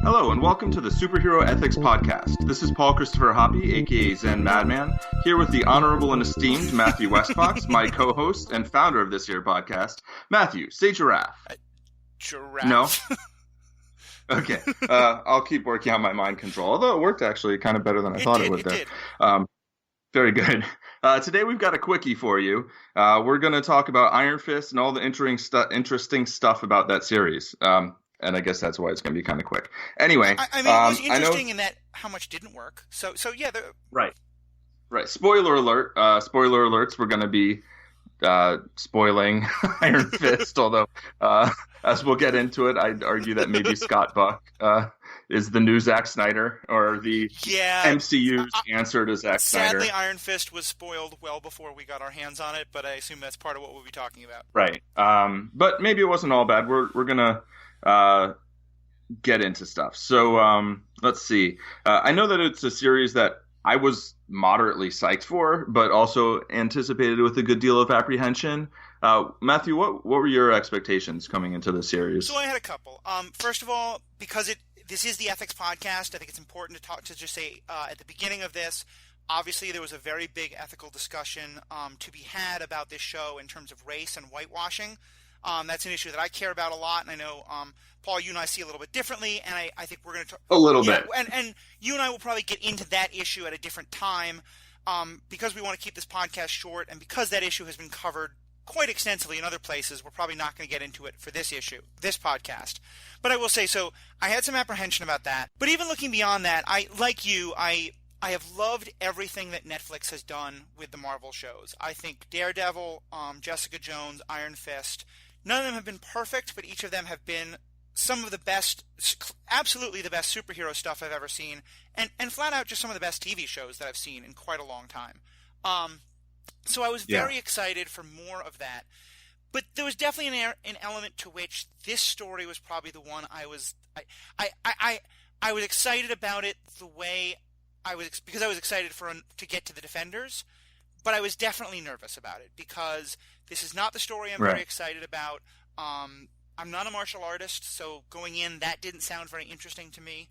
Hello and welcome to the Superhero Ethics Podcast. This is Paul Christopher Hoppy, aka Zen Madman, here with the honorable and esteemed Matthew Westfox, my co-host and founder of this here podcast. Matthew, say giraffe. Giraffe? No? Okay. I'll keep working on my mind control, although it worked actually kind of better than I thought it would there. Very good. Today we've got a quickie for you. We're going to talk about Iron Fist and all the interesting stuff about that series. And I guess that's why it's going to be kind of quick. Anyway, I mean, it was interesting in that how much didn't work. So yeah. Right. Spoiler alert. Spoiler alerts. We're going to be spoiling Iron Fist, although as we'll get into it, I'd argue that maybe Scott Buck is the new Zack Snyder, or the MCU's answer to Zack Snyder. Sadly, Iron Fist was spoiled well before we got our hands on it, but I assume that's part of what we'll be talking about. Right. But maybe it wasn't all bad. We're going to get into stuff. So let's see. I know that it's a series that I was moderately psyched for, but also anticipated with a good deal of apprehension. Matthew, what were your expectations coming into the series? So I had a couple. First of all, because this is the ethics podcast, I think it's important to just say at the beginning of this, obviously there was a very big ethical discussion to be had about this show in terms of race and whitewashing. That's an issue that I care about a lot, and I know, Paul, you and I see a little bit differently, and I think we're going to talk a little bit. And you and I will probably get into that issue at a different time, because we want to keep this podcast short, and because that issue has been covered quite extensively in other places. We're probably not going to get into it for this issue, this podcast. But I will say, so I had some apprehension about that. But even looking beyond that, I have loved everything that Netflix has done with the Marvel shows. I think Daredevil, Jessica Jones, Iron Fist, none of them have been perfect, but each of them have been some of the best, absolutely the best superhero stuff I've ever seen, and flat out just some of the best TV shows that I've seen in quite a long time. So I was very excited for more of that. But there was definitely an element to which this story was probably the one I was excited about it the way because I was excited to get to the Defenders, but I was definitely nervous about it because this is not the story I'm very excited about. I'm not a martial artist, so going in, that didn't sound very interesting to me.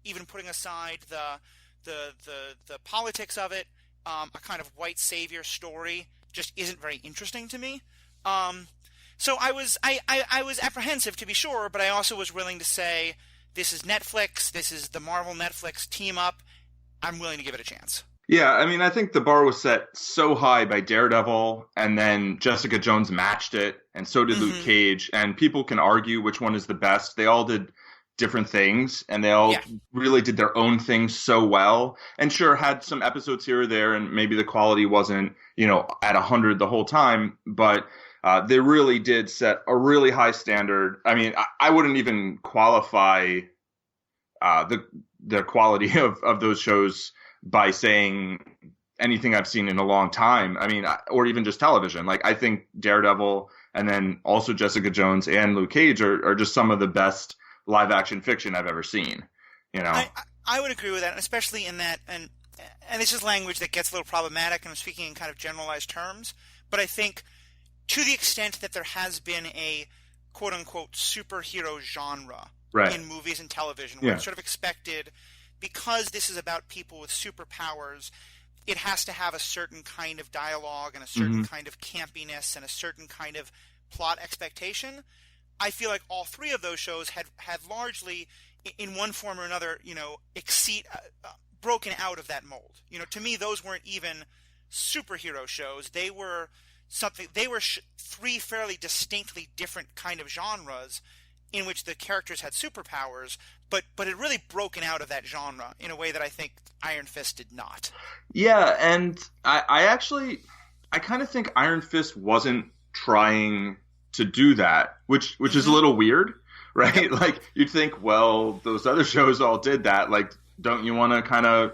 Even putting aside the politics of it, a kind of white savior story just isn't very interesting to me. So I was apprehensive, to be sure, but I also was willing to say, this is Netflix, this is the Marvel Netflix team up, I'm willing to give it a chance. Yeah, I mean, I think the bar was set so high by Daredevil, and then Jessica Jones matched it, and so did Luke Cage, and people can argue which one is the best. They all did different things, and they all really did their own things so well, and sure, had some episodes here or there, and maybe the quality wasn't, at 100 the whole time, but they really did set a really high standard. I mean, I wouldn't even qualify the quality of those shows by saying anything I've seen in a long time. I mean, or even just television. Like, I think Daredevil and then also Jessica Jones and Luke Cage are just some of the best live action fiction I've ever seen. I would agree with that, especially in that, and this is language that gets a little problematic, and I'm speaking in kind of generalized terms, but I think to the extent that there has been a quote unquote superhero genre in movies and television, where it's sort of expected, because this is about people with superpowers, it has to have a certain kind of dialogue and a certain kind of campiness and a certain kind of plot expectation. I feel like all three of those shows had largely, in one form or another, broken out of that mold. To me, those weren't even superhero shows. They were three fairly distinctly different kind of genres in which the characters had superpowers, but it really broken out of that genre in a way that I think Iron Fist did not. Yeah, and I kind of think Iron Fist wasn't trying to do that, which is a little weird, right? Yep. Like, you'd think, well, those other shows all did that. Like, don't you want to kind of,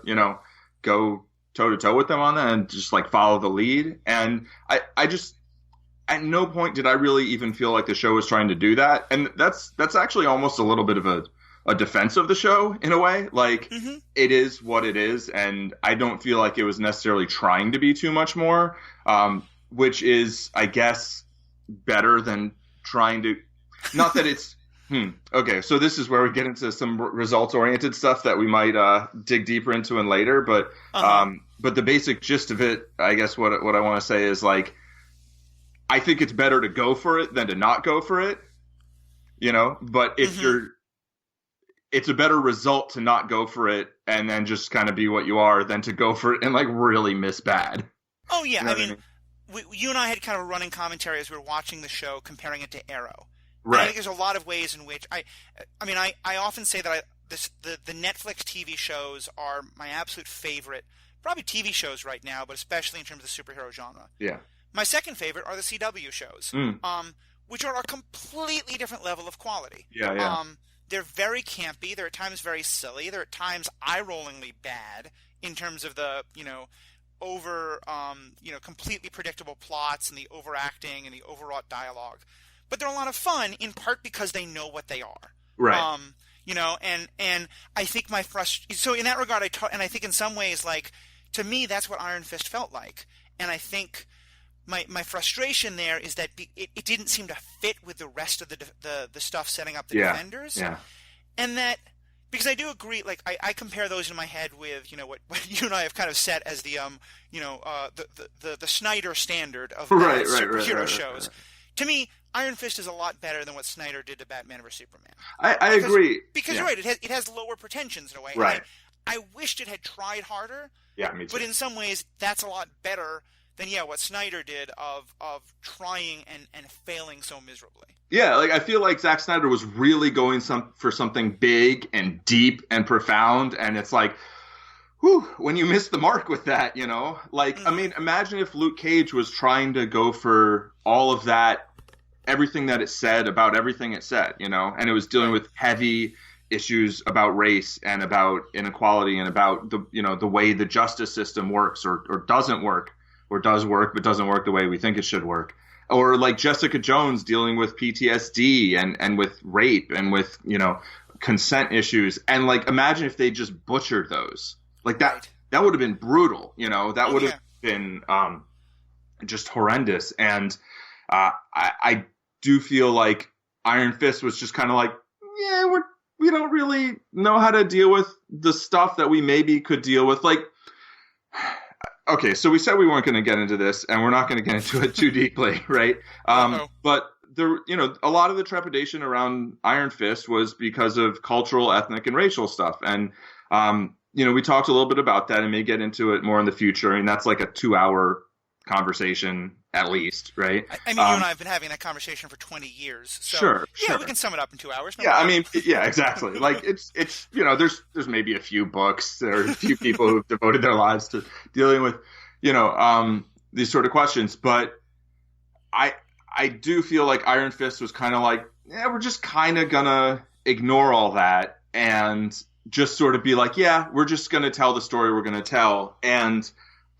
go toe-to-toe with them on that and just, like, follow the lead? And I just, at no point did I really even feel like the show was trying to do that. And that's actually almost a little bit of a defense of the show, in a way. Like, it is what it is, and I don't feel like it was necessarily trying to be too much more, which is, I guess, better than trying to, not that it's, okay, so this is where we get into some results-oriented stuff that we might dig deeper into in later, but the basic gist of it, I guess what I want to say is, like, I think it's better to go for it than to not go for it, you know, but if it's a better result to not go for it and then just kind of be what you are than to go for it and, like, really miss bad. Oh, yeah, you know I mean, you and I had kind of a running commentary as we were watching the show, comparing it to Arrow. Right. I think there's a lot of ways in which I often say that the Netflix TV shows are my absolute favorite, probably TV shows right now, but especially in terms of the superhero genre. Yeah. My second favorite are the CW shows, which are a completely different level of quality. Yeah. They're very campy. They're at times very silly. They're at times eye-rollingly bad in terms of the, completely predictable plots and the overacting and the overwrought dialogue. But they're a lot of fun, in part because they know what they are. Right. And I think so in that regard, I think in some ways, like, to me, that's what Iron Fist felt like. And I think my frustration there is that it didn't seem to fit with the rest of the stuff setting up the Defenders. Yeah. And that, because I do agree, like, I compare those in my head with, what you and I have kind of set as the Snyder standard of superhero shows. Right. To me, Iron Fist is a lot better than what Snyder did to Batman vs Superman. I agree. Because you're right, it has lower pretensions in a way. Right. I wished it had tried harder. Yeah, me too. But in some ways, that's a lot better than what Snyder did of trying and failing so miserably. Yeah, like, I feel like Zack Snyder was really going for something big and deep and profound, and it's like, whew, when you miss the mark with that, like, I mean, imagine if Luke Cage was trying to go for all of that, everything that it said about everything it said, and it was dealing with heavy issues about race and about inequality and about the way the justice system works or doesn't work, or does work but doesn't work the way we think it should work. Or like Jessica Jones dealing with PTSD and with rape and with, consent issues. And, like, imagine if they just butchered those. Like, that would have been brutal, that would have been just horrendous. And I do feel like Iron Fist was just kind of like, we don't really know how to deal with the stuff that we maybe could deal with. Like, okay, so we said we weren't going to get into this, and we're not going to get into it too deeply, right? But there, a lot of the trepidation around Iron Fist was because of cultural, ethnic, and racial stuff. And, we talked a little bit about that and may get into it more in the future. I mean, that's like a 2-hour conversation at least, right? I mean, you and I have been having that conversation for 20 years. So, sure. We can sum it up in 2 hours. I mean, exactly. Like, it's there's maybe a few books or a few people who've devoted their lives to dealing with, these sort of questions. But I do feel like Iron Fist was kind of like, we're just kind of gonna ignore all that and just sort of be like, we're just gonna tell the story we're gonna tell. And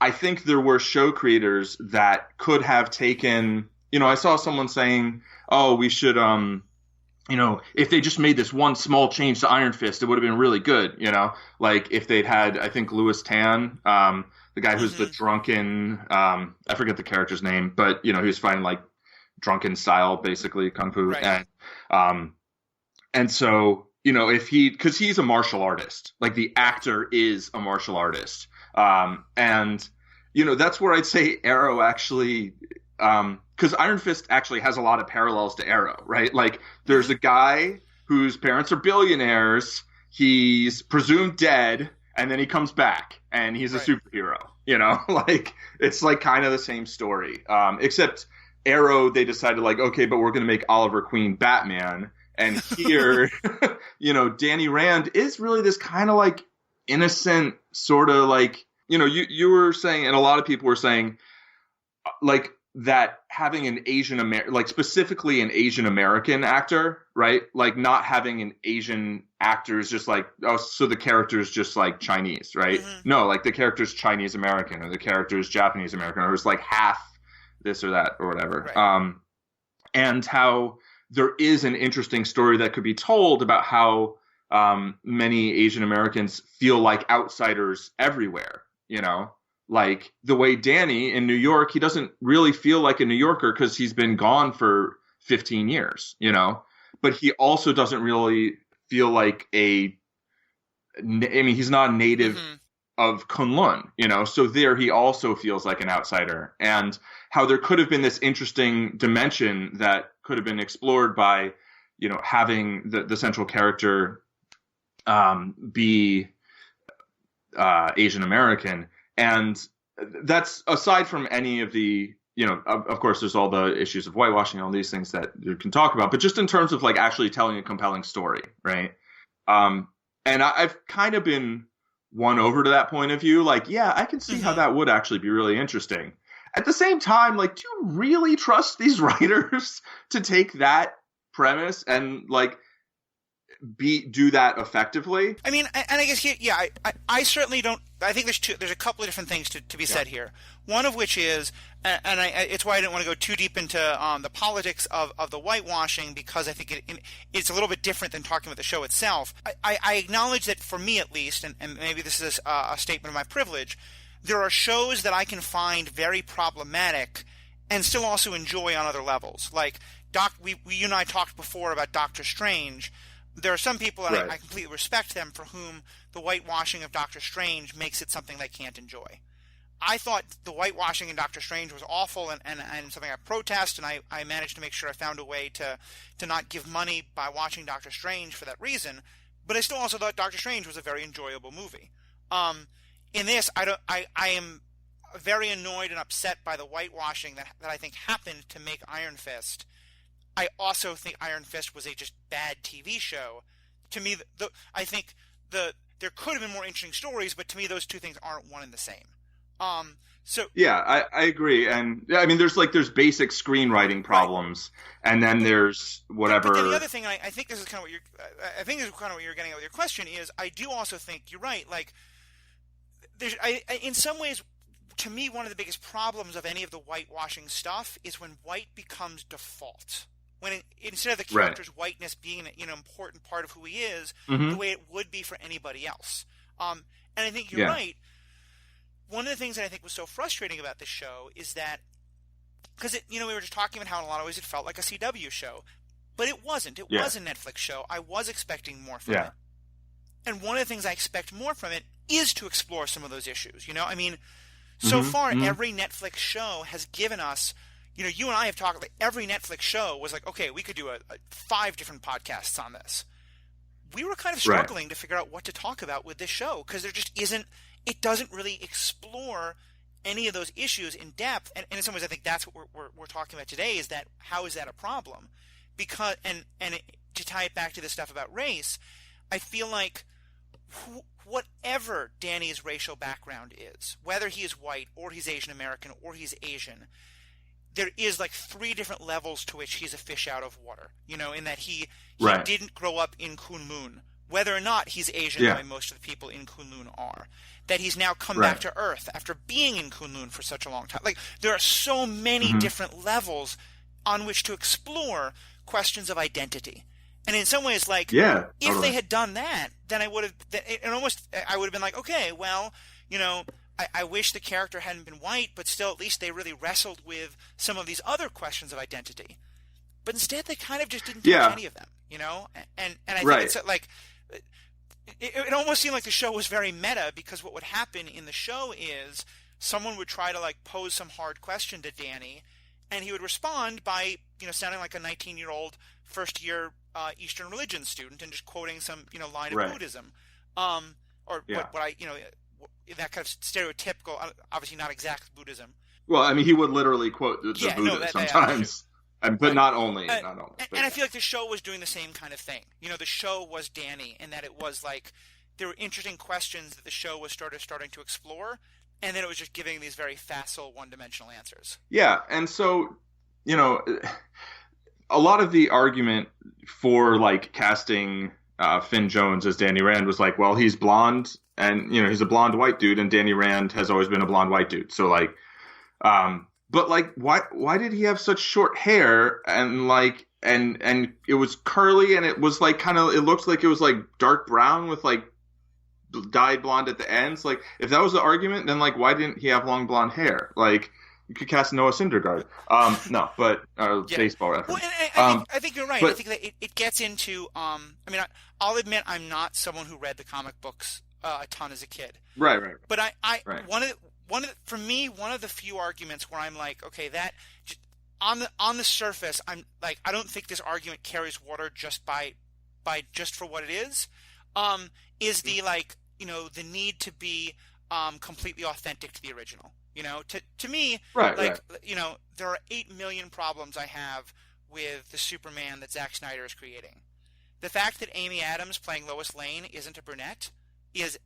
I think there were show creators that could have taken, I saw someone saying, oh, we should, if they just made this one small change to Iron Fist, it would have been really good, like if they'd had, I think, Louis Tan, the guy who's the drunken, I forget the character's name, but, he was fighting like drunken style, basically, Kung Fu. Right. And so, because he's a martial artist, like the actor is a martial artist. And, that's where I'd say Arrow actually, because Iron Fist actually has a lot of parallels to Arrow, right? Like, there's a guy whose parents are billionaires, he's presumed dead, and then he comes back, and he's a superhero, Like, it's like kind of the same story. Except Arrow, they decided, like, okay, but we're going to make Oliver Queen Batman, and here, Danny Rand is really this kind of, like, innocent sort of, like, you were saying, and a lot of people were saying, like, that having an specifically an Asian American actor, right? Like, not having an Asian actor is just like, oh, so the character is just like Chinese, right? Mm-hmm. No, like the character is Chinese American or the character is Japanese American or it's like half this or that or whatever. Right. And how there is an interesting story that could be told about how many Asian Americans feel like outsiders everywhere, like the way Danny in New York, he doesn't really feel like a New Yorker because he's been gone for 15 years, you know? But he also doesn't really feel like he's not a native of Kunlun, you know? So there he also feels like an outsider. And how there could have been this interesting dimension that could have been explored by, you know, having the central character be Asian American. And that's aside from any of the, you know, of course, there's all the issues of whitewashing and all these things that you can talk about, but just in terms of like actually telling a compelling story, right? And I've kind of been won over to that point of view. Like, yeah, I can see how that would actually be really interesting. At the same time, like, do you really trust these writers to take that premise and like do that effectively? I mean, and I guess I certainly don't. I think there's a couple of different things to be said here. One of which is, and it's why I didn't want to go too deep into the politics of the whitewashing, because I think it's a little bit different than talking about the show itself. I acknowledge that for me at least, and maybe this is a statement of my privilege, there are shows that I can find very problematic and still also enjoy on other levels. Like you and I talked before about Doctor Strange. There are some people, and I completely respect them, for whom the whitewashing of Doctor Strange makes it something they can't enjoy. I thought the whitewashing in Doctor Strange was awful and something I protest, and I managed to make sure I found a way to not give money by watching Doctor Strange for that reason. But I still also thought Doctor Strange was a very enjoyable movie. In this, I am very annoyed and upset by the whitewashing that I think happened to make Iron Fist. I also think Iron Fist was a just bad TV show. To me, I think there could have been more interesting stories, but to me, those two things aren't one and the same. Yeah, I agree, and I mean, there's basic screenwriting problems, and then there's whatever. But then the other thing, I think this is kind of what you're getting at with your question, is I do also think you're right. Like, in some ways, to me, one of the biggest problems of any of the whitewashing stuff is when white becomes default. When instead of the character's whiteness being an important part of who he is, the way it would be for anybody else. And I think you're right. One of the things that I think was so frustrating about this show is that, because we were just talking about how in a lot of ways it felt like a CW show, but it wasn't. It was a Netflix show. I was expecting more from it. And one of the things I expect more from it is to explore some of those issues. You know, I mean, so far every Netflix show has given us. You know, you and I have talked, like, every Netflix show was like, okay, we could do 5 different podcasts on this. We were kind of struggling to figure out what to talk about with this show, because there just isn't, it doesn't really explore any of those issues in depth. And in some ways, I think that's what we're talking about today, is that how is that a problem? Because, to tie it back to the stuff about race, I feel like whatever Danny's racial background is, whether he is white or he's Asian American or he's Asian, there is like 3 different levels to which he's a fish out of water, you know, in that he didn't grow up in Kunlun, whether or not he's Asian, the way most of the people in Kunlun are, that he's now come back to Earth after being in Kunlun for such a long time. Like, there are so many different levels on which to explore questions of identity. And in some ways, like, if they had done that, then I would have been like, okay, well, you know, I wish the character hadn't been white, but still at least they really wrestled with some of these other questions of identity. But instead they kind of just didn't touch any of them, you know? And I think it's like, it almost seemed like the show was very meta, because what would happen in the show is someone would try to like pose some hard question to Danny, and he would respond by, you know, sounding like a 19-year-old first-year Eastern religion student and just quoting some, you know, line of Buddhism. What I, you know, that kind of stereotypical, obviously not exact Buddhism. Well, I mean, he would literally quote the Buddha sometimes, but not only. And I feel like the show was doing the same kind of thing. You know, the show was Danny, in that it was like there were interesting questions that the show was starting to explore, and then it was just giving these very facile, one-dimensional answers. Yeah, and so, you know, a lot of the argument for like casting Finn Jones as Danny Rand was like, well, he's blonde. And, you know, he's a blonde white dude, and Danny Rand has always been a blonde white dude. So, like, but like, why did he have such short hair, and like, and it was curly, and it was like kind of, it looked like it was like dark brown with like dyed blonde at the ends. Like, if that was the argument, then like, why didn't he have long blonde hair? Like, You could cast Noah Syndergaard. No, but baseball reference. Well, I think you're right. I think that it gets into. I mean, I'll admit I'm not someone who read the comic books a ton as a kid. Right. But for me, one of the few arguments where I'm like, okay, that on the surface, I'm like, I don't think this argument carries water just for what it is. Is the the need to be completely authentic to the original. To me, there are 8 million problems I have with the Superman that Zack Snyder is creating. The fact that Amy Adams playing Lois Lane isn't a brunette is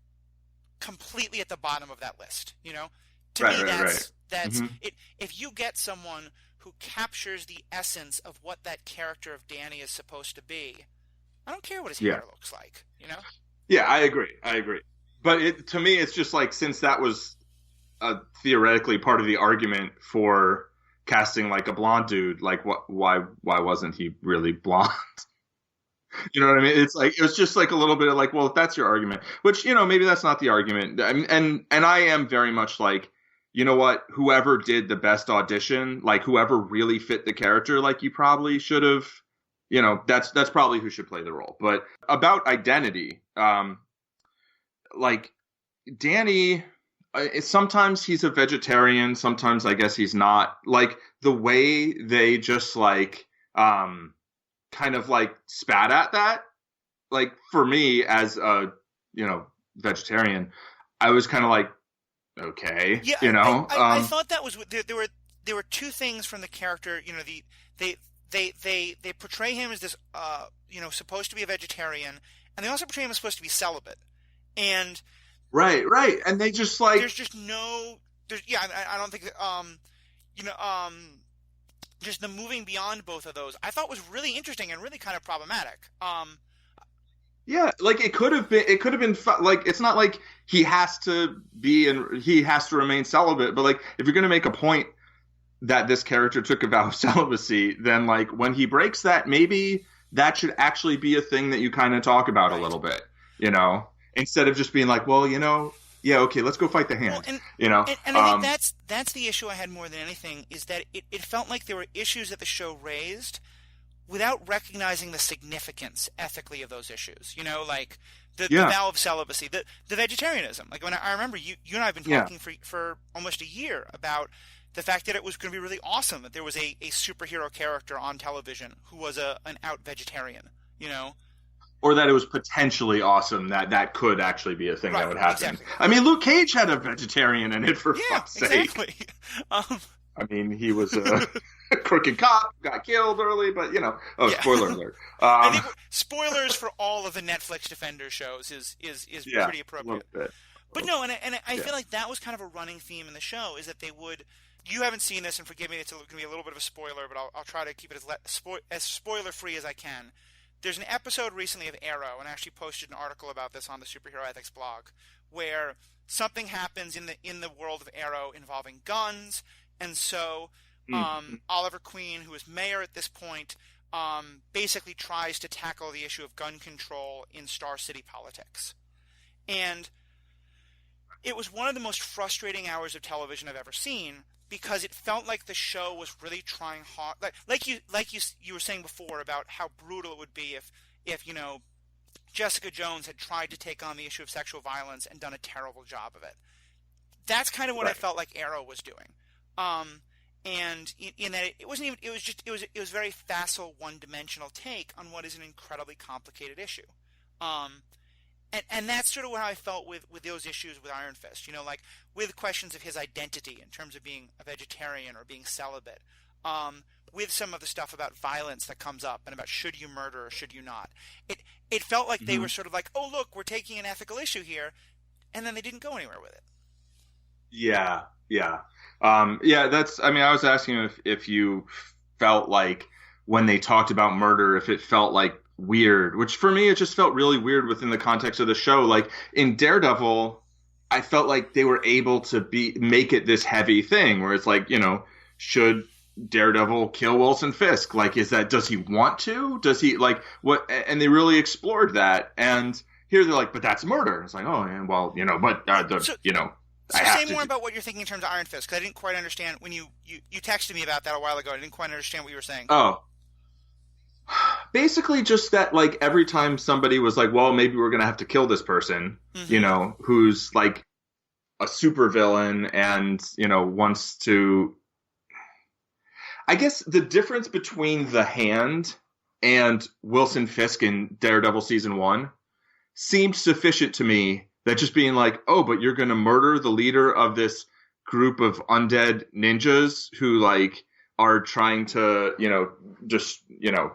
completely at the bottom of that list. To me, that's it. If you get someone who captures the essence of what that character of Danny is supposed to be, I don't care what his hair looks like. Yeah, I agree. But to me, it's just like, since that was theoretically part of the argument for casting like a blonde dude, like why wasn't he really blonde? You know what I mean? It's like, it was just like a little bit of like, well, if that's your argument, which, maybe that's not the argument. I mean, and I am very much like, you know what, whoever did the best audition, like whoever really fit the character, like you probably should have, that's probably who should play the role. But about identity, like Danny, sometimes he's a vegetarian, sometimes I guess he's not. Like the way they just like kind of like spat at that, like for me as a vegetarian, I was kind of like, okay, I thought that was there were two things from the character. They portray him as this supposed to be a vegetarian, and they also portray him as supposed to be celibate. And right, and they just like, there's just no, I don't think just the moving beyond both of those, I thought was really interesting and really kind of problematic. Yeah, like it could have been like, it's not like he has to remain celibate, but like if you're going to make a point that this character took a vow of celibacy, then like when he breaks that, maybe that should actually be a thing that you kind of talk about a little bit, instead of just being like, well, yeah, okay, let's go fight the hand. Well, and I think that's the issue I had more than anything, is that it felt like there were issues that the show raised without recognizing the significance ethically of those issues. Like the vow of celibacy, the vegetarianism. Like when I remember you and I have been talking for almost a year about the fact that it was going to be really awesome that there was a superhero character on television who was an out vegetarian. Or that it was potentially awesome that could actually be a thing that would happen. Exactly. I mean, Luke Cage had a vegetarian in it, for fuck's sake. Exactly. I mean, he was a crooked cop, got killed early, but spoiler alert. I think spoilers for all of the Netflix Defender shows is pretty appropriate. A little bit. But no, and I feel like that was kind of a running theme in the show, is that they would. You haven't seen this, and forgive me, it's going to be a little bit of a spoiler, but I'll try to keep it as spoiler free as I can. There's an episode recently of Arrow, and I actually posted an article about this on the Superhero Ethics blog, where something happens in the world of Arrow involving guns, and so Oliver Queen, who is mayor at this point, basically tries to tackle the issue of gun control in Star City politics. And it was one of the most frustrating hours of television I've ever seen, because it felt like the show was really trying hard, like you were saying before about how brutal it would be if Jessica Jones had tried to take on the issue of sexual violence and done a terrible job of it. That's kind of what I felt like Arrow was doing, and in that it wasn't even, it was very facile, one-dimensional take on what is an incredibly complicated issue. And that's sort of how I felt with those issues with Iron Fist, like with questions of his identity in terms of being a vegetarian or being celibate, with some of the stuff about violence that comes up and about should you murder or should you not. It felt like they were sort of like, oh, look, we're taking an ethical issue here, and then they didn't go anywhere with it. Yeah. I was asking if you felt like when they talked about murder, if it felt like weird, which for me, it just felt really weird within the context of the show. Like in Daredevil, I felt like they were able to make it this heavy thing where it's like, should Daredevil kill Wilson Fisk? Like, does he want to? Does he like what? And they really explored that. And here they're like, but that's murder. It's like, oh, yeah, well, but So say more about what you're thinking in terms of Iron Fist, because I didn't quite understand when you texted me about that a while ago. I didn't quite understand what you were saying. Oh. Basically just that, like, every time somebody was like, well, maybe we're going to have to kill this person, you know, who's, like, a supervillain and, you know, wants to... I guess the difference between The Hand and Wilson Fisk in Daredevil Season 1 seemed sufficient to me, that just being like, oh, but you're going to murder the leader of this group of undead ninjas who, like, are trying to, you know, just, you know,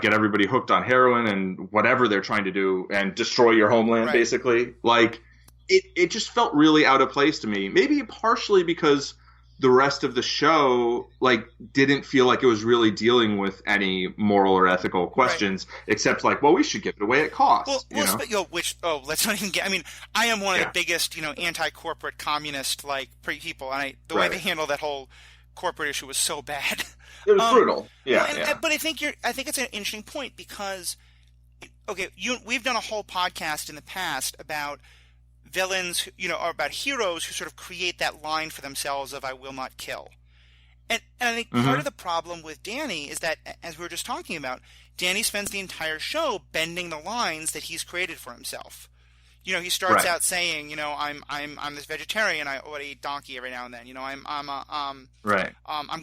get everybody hooked on heroin and whatever they're trying to do and destroy your homeland, basically. Like, it just felt really out of place to me. Maybe partially because the rest of the show, like, didn't feel like it was really dealing with any moral or ethical questions, except like, well, we should give it away at cost. Let's not even get. I mean, I am one of the biggest, you know, anti-corporate communist like people, and the way they handle that whole corporate issue was so bad. It was brutal. But I think it's an interesting point because, okay, we've done a whole podcast in the past about villains, you know, or about heroes who sort of create that line for themselves of "I will not kill," and I think part of the problem with Danny is that, as we were just talking about, Danny spends the entire show bending the lines that he's created for himself. You know, he starts out saying, you know, I'm this vegetarian. I eat donkey every now and then. You know, I'm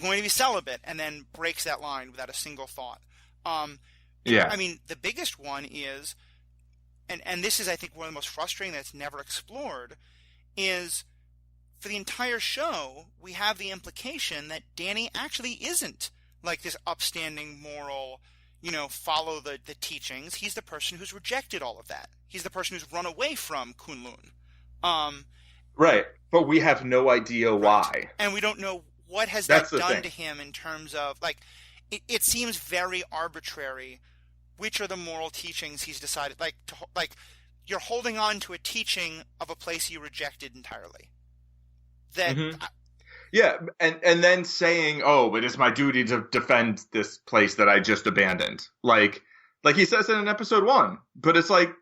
going to be celibate, and then breaks that line without a single thought. I mean, the biggest one is. And this is, I think, one of the most frustrating that's never explored, is for the entire show, we have the implication that Danny actually isn't like this upstanding moral, you know, follow the teachings. He's the person who's rejected all of that. He's the person who's run away from Kunlun. Right. But we have no idea why. And we don't know what has that done to him in terms of, like, it seems very arbitrary which are the moral teachings he's decided, like you're holding on to a teaching of a place you rejected entirely. That and then saying, oh, but it's my duty to defend this place that I just abandoned. Like he says it in episode 1, but it's like,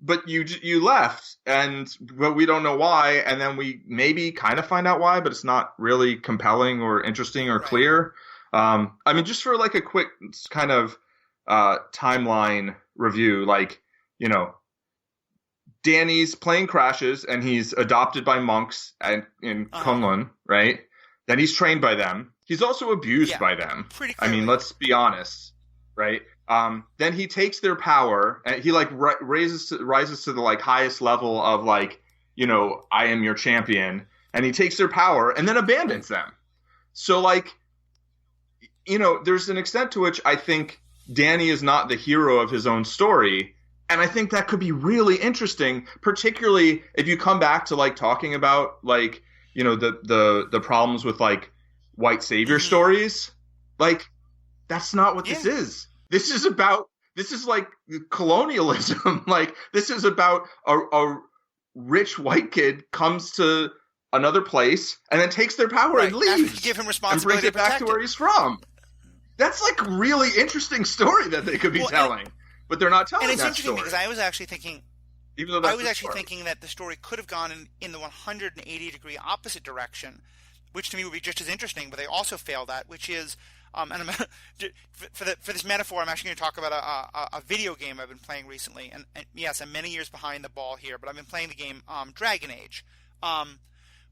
but you left, but we don't know why, and then we maybe kind of find out why, but it's not really compelling or interesting or clear. I mean, just for like a quick kind of timeline review, like, you know, Danny's plane crashes and he's adopted by monks in Kunlun, right? Then he's trained by them. He's also abused by them. Pretty clearly. I mean, let's be honest, right? Then he takes their power and he like rises to the like highest level of like, you know, I am your champion, and he takes their power and then abandons them. So like, you know, there's an extent to which I think Danny is not the hero of his own story. And I think that could be really interesting, particularly if you come back to like talking about like, you know, the problems with like white savior stories. Like, that's not what this is. This is like colonialism. Like, this is about a rich white kid comes to another place and then takes their power and leaves. After you give him responsibility and brings it back to where he's from. That's like a really interesting story that they could be telling, but they're not telling that story. And it's interesting because I was actually thinking, thinking that the story could have gone in the 180-degree opposite direction, which to me would be just as interesting, but they also failed at, which is, and for this metaphor, I'm actually going to talk about a video game I've been playing recently, and yes, I'm many years behind the ball here, but I've been playing the game Dragon Age,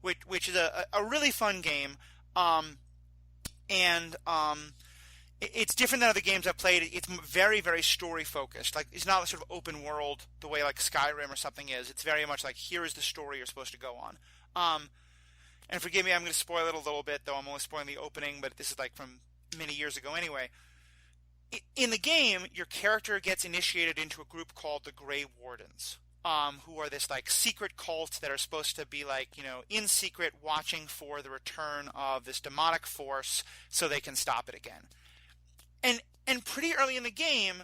which is a really fun game, it's different than other games I've played. It's very, very story focused. Like, it's not a sort of open world the way like Skyrim or something is. It's very much like, here is the story you're supposed to go on. And forgive me, I'm going to spoil it a little bit, though I'm only spoiling the opening, but this is like from many years ago anyway. In the game, your character gets initiated into a group called the Grey Wardens, who are this like secret cult that are supposed to be like, you know, in secret watching for the return of this demonic force so they can stop it again. And pretty early in the game,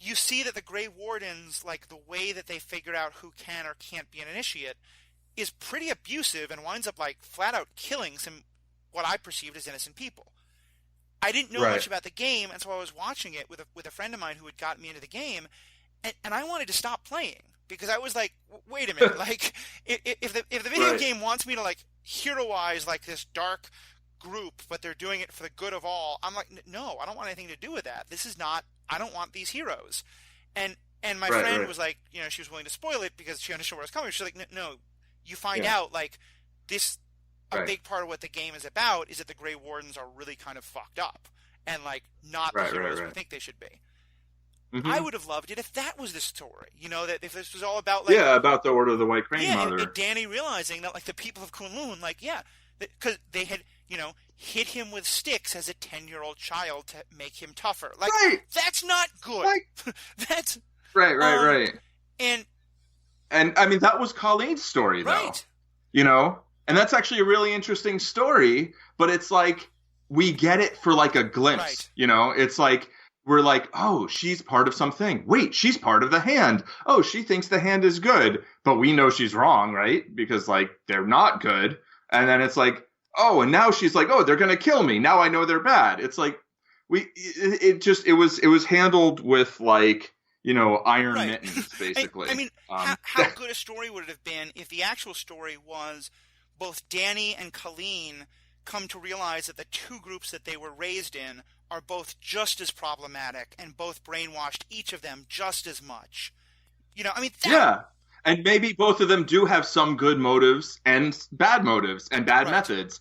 you see that the Grey Wardens, like the way that they figure out who can or can't be an initiate, is pretty abusive and winds up like flat out killing some what I perceived as innocent people. I didn't know much about the game, and so I was watching it with a friend of mine who had gotten me into the game, and I wanted to stop playing because I was like, wait a minute, like if the video game wants me to like heroize like this dark group, but they're doing it for the good of all, I'm like, no, I don't want anything to do with that. This is not. I don't want these heroes. And my friend was like, you know, she was willing to spoil it because she understood where I was coming. She's like, no, you find out like this. A big part of what the game is about is that the Grey Wardens are really kind of fucked up and like not the heroes we think they should be. Mm-hmm. I would have loved it if that was the story. You know, that if this was all about like about the Order of the White Crane Mother. And Danny realizing that like the people of Kunlun, like because they had hit him with sticks as a 10-year-old child to make him tougher. Like that's not good. That's right. And I mean that was Colleen's story though. You know. And that's actually a really interesting story, but it's like we get it for like a glimpse, you know? It's like we're like, oh, she's part of something. Wait, she's part of the Hand. Oh, she thinks the Hand is good, but we know she's wrong, right? Because like they're not good. And then it's like, oh, and now she's like, oh, they're going to kill me. Now I know they're bad. It's like it was handled with like, you know, iron mittens basically. I mean, how good a story would it have been if the actual story was both Danny and Colleen come to realize that the two groups that they were raised in are both just as problematic and both brainwashed, each of them just as much. You know, I mean... And maybe both of them do have some good motives and bad methods,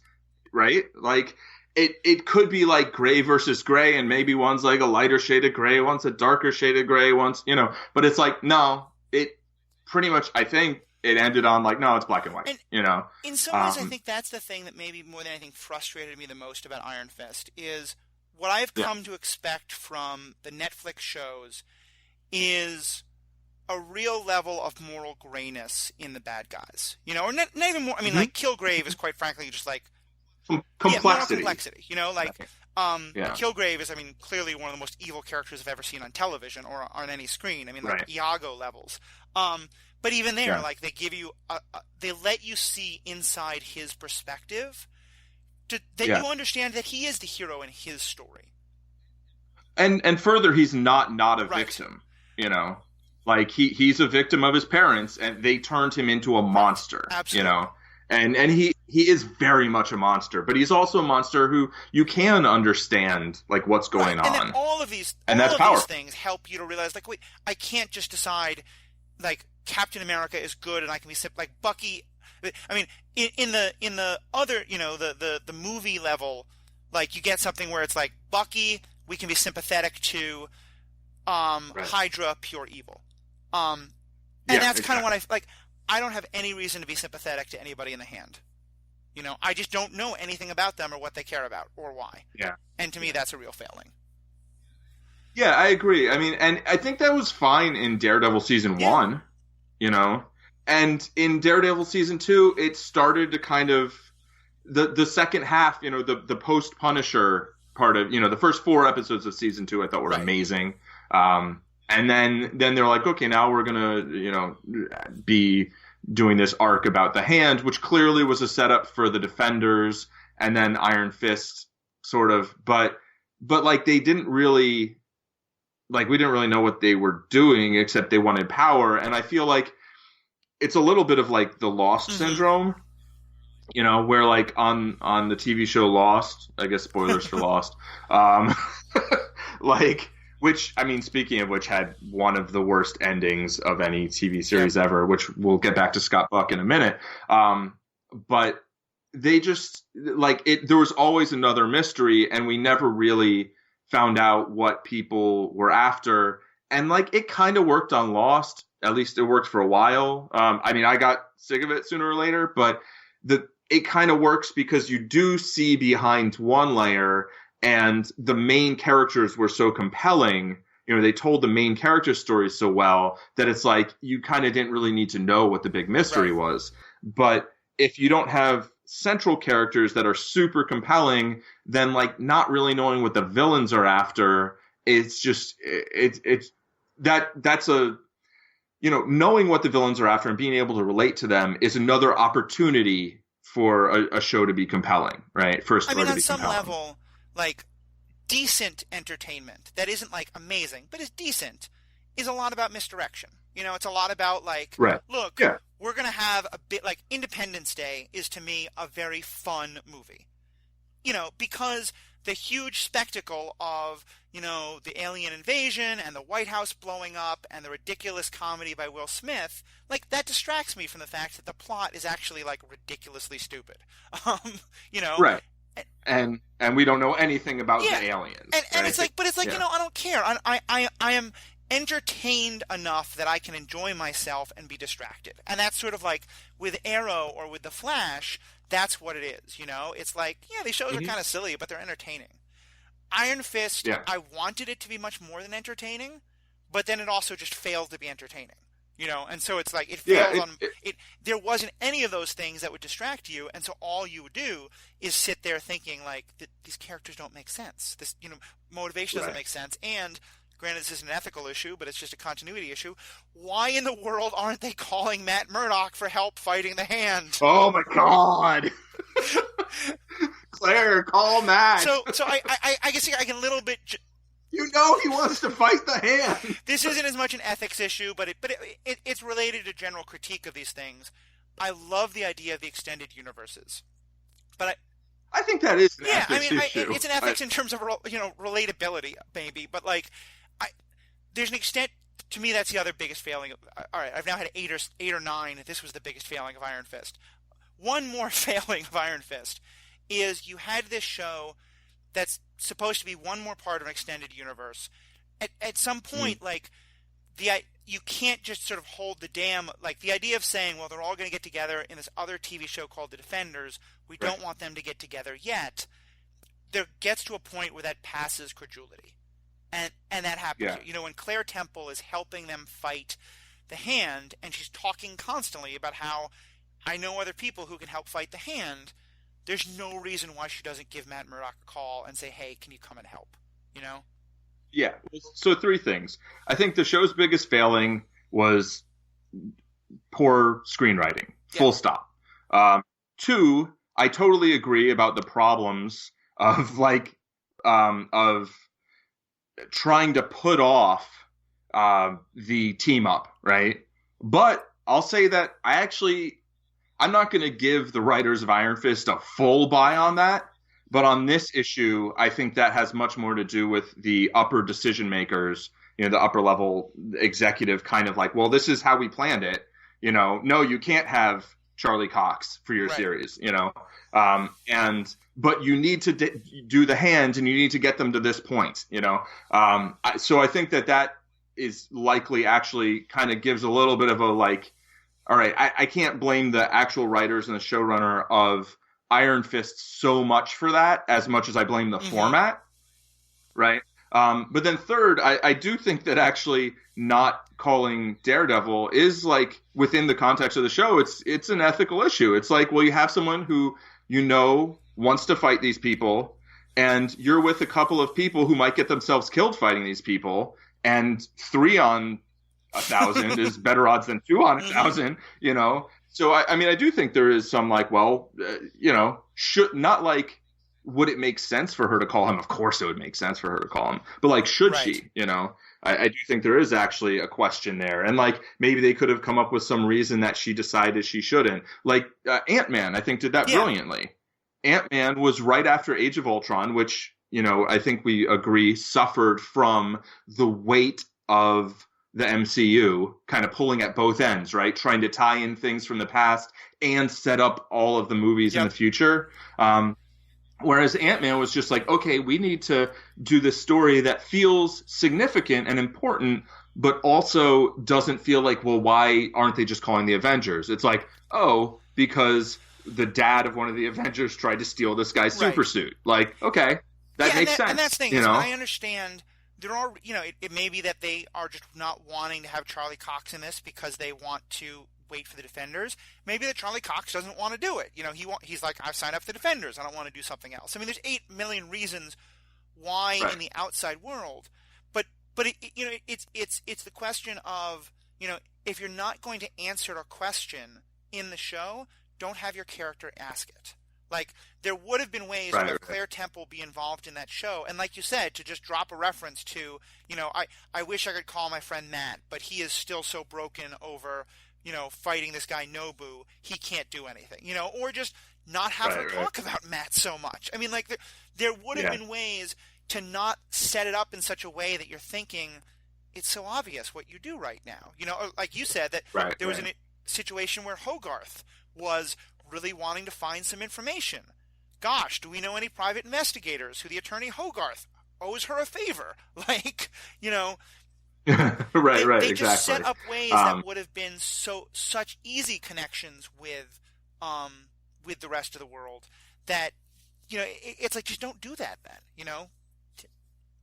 right? Like, it could be like gray versus gray, and maybe one's like a lighter shade of gray, one's a darker shade of gray, one's, you know... But it's like, no, it pretty much, I think... It ended on like, no, it's black and white, you know? In some ways, I think that's the thing that maybe more than anything frustrated me the most about Iron Fist is what I've come to expect from the Netflix shows is a real level of moral grayness in the bad guys. You know, or not even more, I mean, like Kilgrave is quite frankly just like... Complexity. You know, like... Kilgrave is, I mean, clearly one of the most evil characters I've ever seen on television or on any screen. I mean, like Iago levels. But even there, like they give you, they let you see inside his perspective, that you understand that he is the hero in his story. And further, he's not a victim. You know, like he's a victim of his parents, and they turned him into a monster. Absolutely. You know, and he is very much a monster, but he's also a monster who you can understand like what's going on. And then all of these things help you to realize, like, wait, I can't just decide, like, Captain America is good and I can be like Bucky. I mean, in the other, you know, the movie level, like you get something where it's like Bucky, we can be sympathetic to, Hydra, pure evil. And that's kind of what I like. I don't have any reason to be sympathetic to anybody in the Hand. You know, I just don't know anything about them or what they care about or why. Yeah. And to me, that's a real failing. Yeah, I agree. I mean, and I think that was fine in Daredevil season 1. You know, and in Daredevil season 2, it started to kind of the second half. You know, the post Punisher part of, you know, the first 4 episodes of season 2 I thought were amazing. And then they're like, okay, now we're gonna, you know, be doing this arc about the Hand, which clearly was a setup for the Defenders, and then Iron Fist, sort of. But like they didn't really. Like, we didn't really know what they were doing, except they wanted power. And I feel like it's a little bit of, like, the Lost syndrome, you know, where, like, on the TV show Lost, I guess spoilers for Lost, like, which, I mean, speaking of which, had one of the worst endings of any TV series ever, which we'll get back to Scott Buck in a minute. But they just, like, there was always another mystery, and we never really found out what people were after. And like it kind of worked on Lost. At least it worked for a while. I mean, I got sick of it sooner or later, but it kind of works because you do see behind one layer, and the main characters were so compelling. You know, they told the main character story so well that it's like you kind of didn't really need to know what the big mystery was. But if you don't have central characters that are super compelling, then like not really knowing what the villains are after, it's just that's a, you know, knowing what the villains are after and being able to relate to them is another opportunity for a show to be compelling, right? For a story to be compelling. I mean, on some level, like decent entertainment that isn't like amazing, but is decent, is a lot about misdirection. You know, it's a lot about like, Right. look, Yeah. we're going to have a bit like Independence Day is to me a very fun movie. You know, because the huge spectacle of, you know, the alien invasion and the White House blowing up and the ridiculous comedy by Will Smith, like that distracts me from the fact that the plot is actually like ridiculously stupid. You know, Right. And we don't know anything about yeah. the aliens. And right? it's like, but it's like, Yeah. you know, I don't care. I am entertained enough that I can enjoy myself and be distracted. And that's sort of like with Arrow or with The Flash, that's what it is, you know? It's like, yeah, these shows are kind of silly, but they're entertaining. Iron Fist, Yeah. I wanted it to be much more than entertaining, but then it also just failed to be entertaining. You know, and so it's like it fails there wasn't any of those things that would distract you, and so all you would do is sit there thinking like these characters don't make sense. This, you know, motivation doesn't make sense. And granted, this is an ethical issue, but it's just a continuity issue. Why in the world aren't they calling Matt Murdock for help fighting the Hand? Oh my God. Claire, call Matt. So I guess I can a little bit. You know he wants to fight the Hand. This isn't as much an ethics issue, but it's related to general critique of these things. I love the idea of the extended universes, but I think that is an ethics issue. It's an ethics in terms of, you know, relatability, maybe, but like, there's an extent. To me, that's the other biggest failing. All right, I've now had 8 or 9. This was the biggest failing of Iron Fist. One more failing of Iron Fist is you had this show that's supposed to be one more part of an extended universe. At some point, like, you can't just sort of hold the dam. Like, the idea of saying, well, they're all going to get together in this other TV show called The Defenders. We don't want them to get together yet. There gets to a point where that passes credulity. And that happens. You know, when Claire Temple is helping them fight the Hand, and she's talking constantly about how I know other people who can help fight the Hand, there's no reason why she doesn't give Matt Murdock a call and say, hey, can you come and help? You know? Yeah. So 3 things. I think the show's biggest failing was poor screenwriting. Full stop. 2, I totally agree about the problems of of trying to put off the team up, right? But I'll say that I'm not going to give the writers of Iron Fist a full buy on that. But on this issue, I think that has much more to do with the upper decision makers, you know, the upper level executive kind of like, well, this is how we planned it. You know, no, you can't have Charlie Cox for your series, you know, but you need to do the Hand and you need to get them to this point, you know. So I think that is likely actually kind of gives a little bit of a like, all right, I can't blame the actual writers and the showrunner of Iron Fist so much for that as much as I blame the format, right? But then third, I do think that actually not calling Daredevil is like within the context of the show, it's an ethical issue. It's like, well, you have someone who you know wants to fight these people, and you're with a couple of people who might get themselves killed fighting these people, and 3 on 1,000 is better odds than 2 on 1,000, you know? So, I mean, I do think there is some like, well, you know, would it make sense for her to call him? Of course it would make sense for her to call him. But like, should she, you know? I do think there is actually a question there. And like, maybe they could have come up with some reason that she decided she shouldn't. Like Ant-Man, I think, did that brilliantly. Ant-Man was right after Age of Ultron, which, you know, I think we agree suffered from the weight of the MCU kind of pulling at both ends, right? Trying to tie in things from the past and set up all of the movies in the future. Whereas Ant-Man was just like, okay, we need to do this story that feels significant and important, but also doesn't feel like, well, why aren't they just calling the Avengers? It's like, oh, because the dad of one of the Avengers tried to steal this guy's super suit. Like, okay, that makes sense. And that's the thing, you know? I understand there are, you know, it may be that they are just not wanting to have Charlie Cox in this because they want to wait for the Defenders. Maybe that Charlie Cox doesn't want to do it. You know, he's like, I've signed up for the Defenders. I don't want to do something else. I mean, there's 8 million reasons why in the outside world, but you know, it's the question of, you know, if you're not going to answer a question in the show, don't have your character ask it. Like, there would have been ways to have Claire Temple be involved in that show. And like you said, to just drop a reference to, I wish I could call my friend Matt, but he is still so broken over, fighting this guy Nobu, he can't do anything, or just not have her talk about Matt so much. I mean, like, there would have been ways to not set it up in such a way that you're thinking, it's so obvious what you do right now. Like you said, that there was a situation where Hogarth was really wanting to find some information. Gosh, do we know any private investigators who the attorney Hogarth owes her a favor? Like, They exactly. just set up ways that would have been such easy connections with the rest of the world that, it's like, just don't do that then,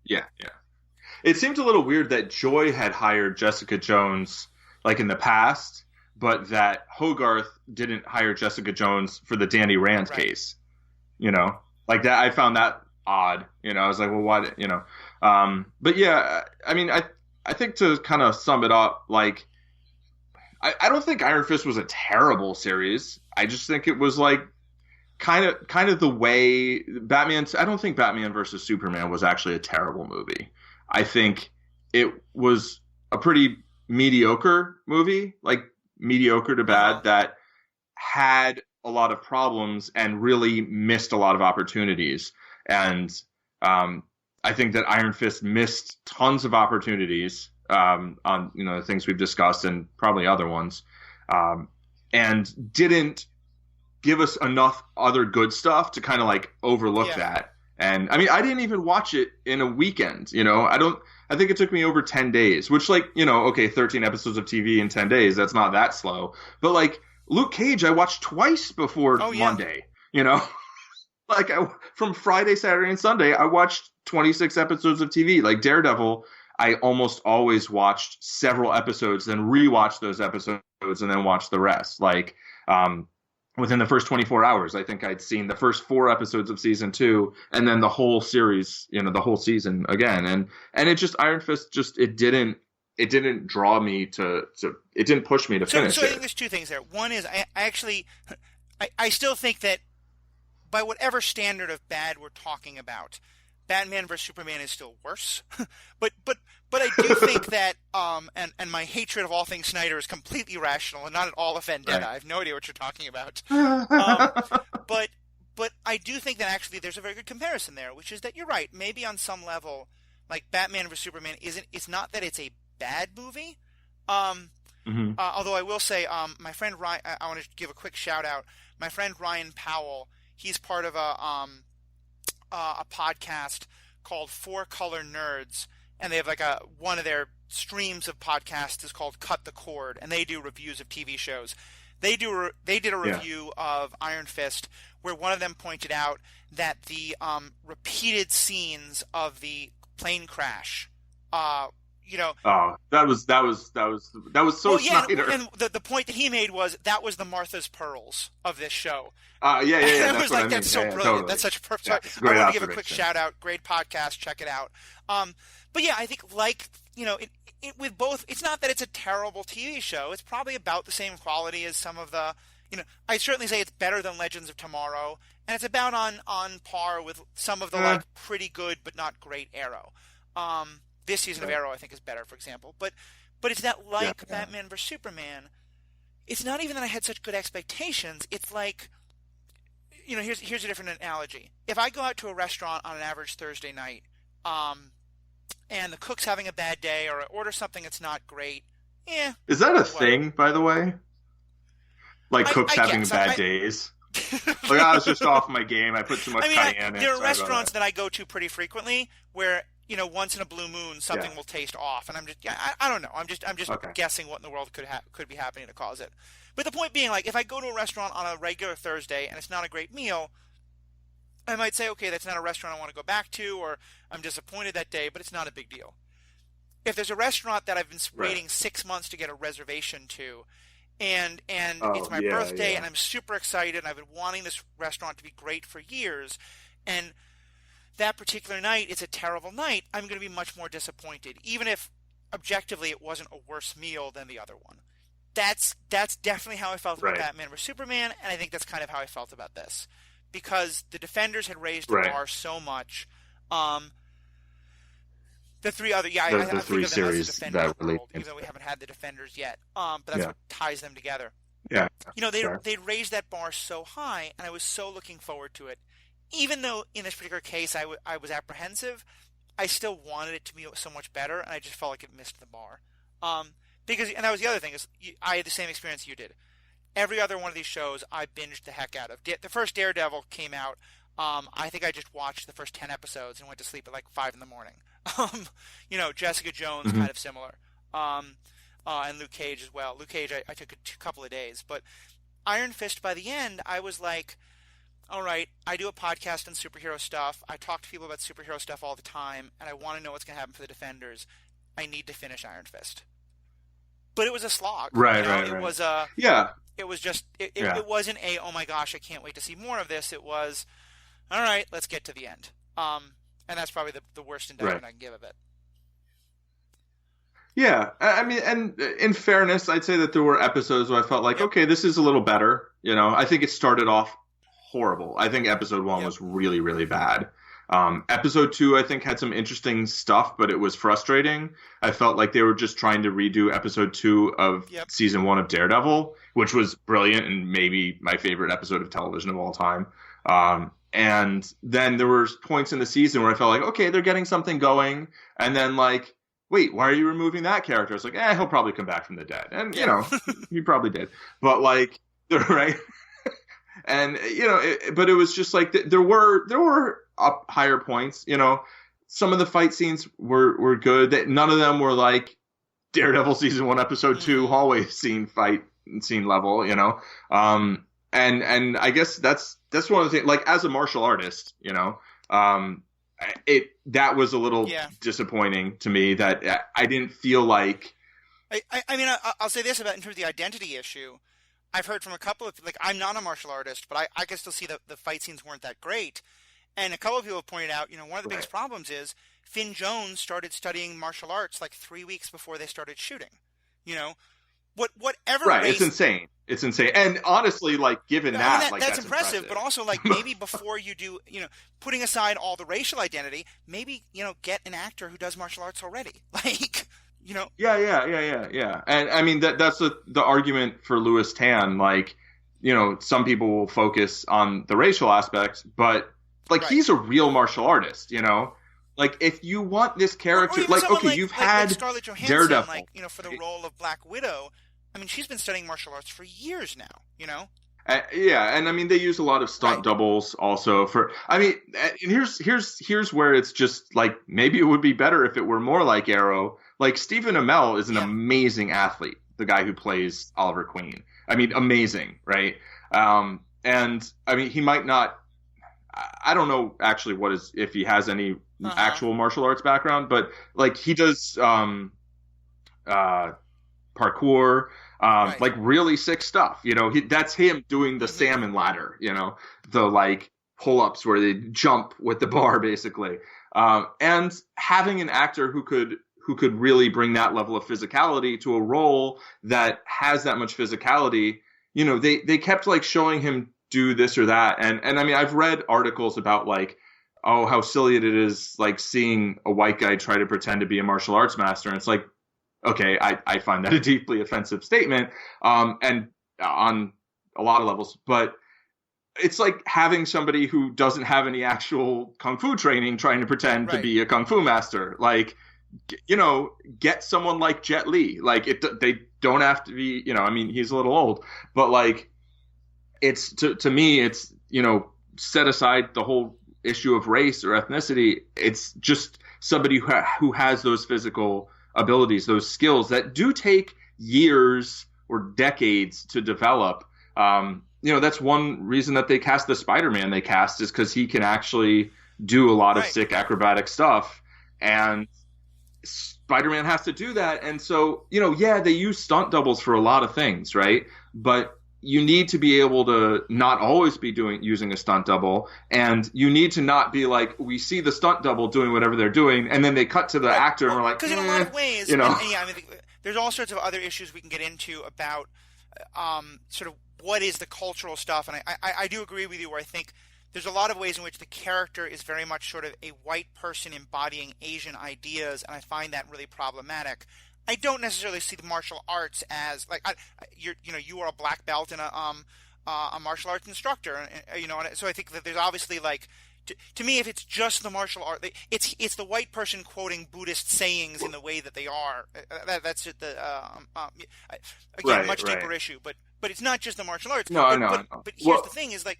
Yeah. It seemed a little weird that Joy had hired Jessica Jones, like, in the past, but that Hogarth didn't hire Jessica Jones for the Danny Rand case. Like that, I found that odd. I was like, well, why? But yeah, I mean, I think to kind of sum it up, like, I don't think Iron Fist was a terrible series. I just think it was like kind of the way Batman. I don't think Batman versus Superman was actually a terrible movie. I think it was a pretty mediocre movie, like mediocre to bad, that had a lot of problems and really missed a lot of opportunities. And I think that Iron Fist missed tons of opportunities on the things we've discussed and probably other ones, and didn't give us enough other good stuff to kind of like overlook that. And I mean, I didn't even watch it in a weekend. I think it took me over 10 days, which, like, 13 episodes of TV in 10 days, that's not that slow. But like Luke Cage, I watched twice before Monday, like from Friday, Saturday, and Sunday, I watched 26 episodes of TV. Like Daredevil, I almost always watched several episodes, then rewatched those episodes and then watched the rest. Like, within the first 24 hours, I think I'd seen the first 4 episodes of season 2 and then the whole series, the whole season again. And it just, Iron Fist just, it didn't draw me to it didn't push me to finish it. So I think there's two things there. One is I still think that by whatever standard of bad we're talking about, Batman vs Superman is still worse. but I do think that and my hatred of all things Snyder is completely rational and not at all a vendetta. Right. I have no idea what you're talking about. But I do think that actually there's a very good comparison there, which is that you're right. Maybe on some level, like Batman vs Superman it's not that it's a bad movie. Although I will say, my friend Ryan, I want to give a quick shout out. My friend Ryan Powell, he's part of a podcast called Four Color Nerds, and they have like one of their streams of podcasts is called Cut the Cord, and they do reviews of TV shows. They did a review of Iron Fist where one of them pointed out that the repeated scenes of the plane crash, that was so Snyder. And the point that he made was that was the Martha's Pearls of this show. Yeah. It was like, that's so brilliant. Totally. That's such a perfect. I want to give a quick shout out. Great podcast. Check it out. But yeah, I think with both, it's not that it's a terrible TV show. It's probably about the same quality as some of the, I'd certainly say it's better than Legends of Tomorrow, and it's about on par with some of the like pretty good but not great Arrow. This season of Arrow, I think, is better, for example. But it's that Batman vs Superman. It's not even that I had such good expectations. It's like, here's a different analogy. If I go out to a restaurant on an average Thursday night, and the cook's having a bad day, or I order something that's not great, is that a thing, by the way? Like cooks having bad days? Like, I was just off my game. I put too much cayenne in. There are restaurants that I go to pretty frequently where, once in a blue moon, something will taste off, and I'm just, I don't know. I'm just guessing what in the world could be happening to cause it. But the point being, like, if I go to a restaurant on a regular Thursday and it's not a great meal, I might say, okay, that's not a restaurant I want to go back to, or I'm disappointed that day, but it's not a big deal. If there's a restaurant that I've been waiting 6 months to get a reservation to, and it's my birthday, and I'm super excited, and I've been wanting this restaurant to be great for years, and that particular night, it's a terrible night, I'm going to be much more disappointed, even if objectively it wasn't a worse meal than the other one. That's definitely how I felt about Batman vs Superman, and I think that's kind of how I felt about this. because the Defenders had raised the bar so much. The three other, I the three think of them as the series Defenders that really, world, even though we haven't had the Defenders yet. But that's what ties them together. Yeah. They'd raised that bar so high, and I was so looking forward to it. Even though in this particular case I was apprehensive, I still wanted it to be so much better, and I just felt like it missed the bar. And that was the other thing, is I had the same experience you did. Every other one of these shows I binged the heck out of. The first Daredevil came out. I think I just watched the first 10 episodes and went to sleep at like 5 in the morning. Jessica Jones, kind of similar. And Luke Cage as well. Luke Cage, I took a couple of days. But Iron Fist, by the end, I was like, all right, I do a podcast on superhero stuff. I talk to people about superhero stuff all the time, and I want to know what's going to happen for the Defenders. I need to finish Iron Fist. But it was a slog. Right. It was It was just, it wasn't oh my gosh, I can't wait to see more of this. It was, all right, let's get to the end. And that's probably the worst indictment I can give of it. Yeah, I mean, and in fairness, I'd say that there were episodes where I felt like, okay, this is a little better. I think it started off horrible. I think episode 1 was really, really bad. Episode 2, I think, had some interesting stuff, but it was frustrating. I felt like they were just trying to redo episode 2 of season 1 of Daredevil, which was brilliant and maybe my favorite episode of television of all time. And then there were points in the season where I felt like, okay, they're getting something going. And then like, wait, why are you removing that character? It's like, he'll probably come back from the dead. And, he probably did. But like, right? And, but it was just like, there were up higher points. Some of the fight scenes were good. None of them were like Daredevil season 1, episode 2 hallway scene level, and I guess that's one of the things, like as a martial artist, that was a little disappointing to me, that I didn't feel like. I mean, I'll say this about in terms of the identity issue. I've heard from a couple of, like, I'm not a martial artist, but I can still see that the fight scenes weren't that great. And a couple of people have pointed out, one of the biggest problems is Finn Jones started studying martial arts like 3 weeks before they started shooting. Whatever. Right, it's insane. It's insane. And honestly, like, given that's impressive. But also, like, maybe before you do, putting aside all the racial identity, maybe, get an actor who does martial arts already. Like, Yeah. And I mean, that's the argument for Louis Tan. Like, some people will focus on the racial aspects, but like, he's a real martial artist, Like, if you want this character, like, okay, you've had Scarlett Johansson, Daredevil, like, for the role of Black Widow. I mean, she's been studying martial arts for years now, and I mean, they use a lot of stunt doubles also for. I mean, and here's where it's just like, maybe it would be better if it were more like Arrow. Like, Stephen Amell is an amazing athlete, the guy who plays Oliver Queen. I mean, amazing, right? And I mean, he might not. I don't know actually if he has any actual martial arts background, but like, he does parkour, like really sick stuff. That's him doing the salmon ladder. The like pull-ups where they jump with the bar, basically. And having an actor who could really bring that level of physicality to a role that has that much physicality. They kept like showing him do this or that. And I mean, I've read articles about like, oh, how silly it is, like seeing a white guy try to pretend to be a martial arts master. And it's like, okay, I find that a deeply offensive statement, and on a lot of levels. But it's like having somebody who doesn't have any actual kung fu training trying to pretend to be a kung fu master. Like, get someone like Jet Li. Like, they don't have to be, I mean, he's a little old, but like, it's to me, it's, set aside the whole issue of race or ethnicity. It's just somebody who has those physical abilities, those skills that do take years or decades to develop. That's one reason that they cast the Spider-Man they cast, is because he can actually do a lot of sick acrobatic stuff, and Spider-Man has to do that. And so, they use stunt doubles for a lot of things, right? But you need to be able to not always be using a stunt double, and you need to not be like, we see the stunt double doing whatever they're doing, and then they cut to the actor and we're like, because in a lot of ways, there's all sorts of other issues we can get into about sort of what is the cultural stuff, and I do agree with you where I think there's a lot of ways in which the character is very much sort of a white person embodying Asian ideas, and I find that really problematic. I don't necessarily see the martial arts as like you are a black belt and a martial arts instructor, and so I think that there's obviously like. To me, if it's just the martial art, it's the white person quoting Buddhist sayings in the way that they are. That's the again much deeper issue. But it's not just the martial arts. No, I know. But here's the thing: is like.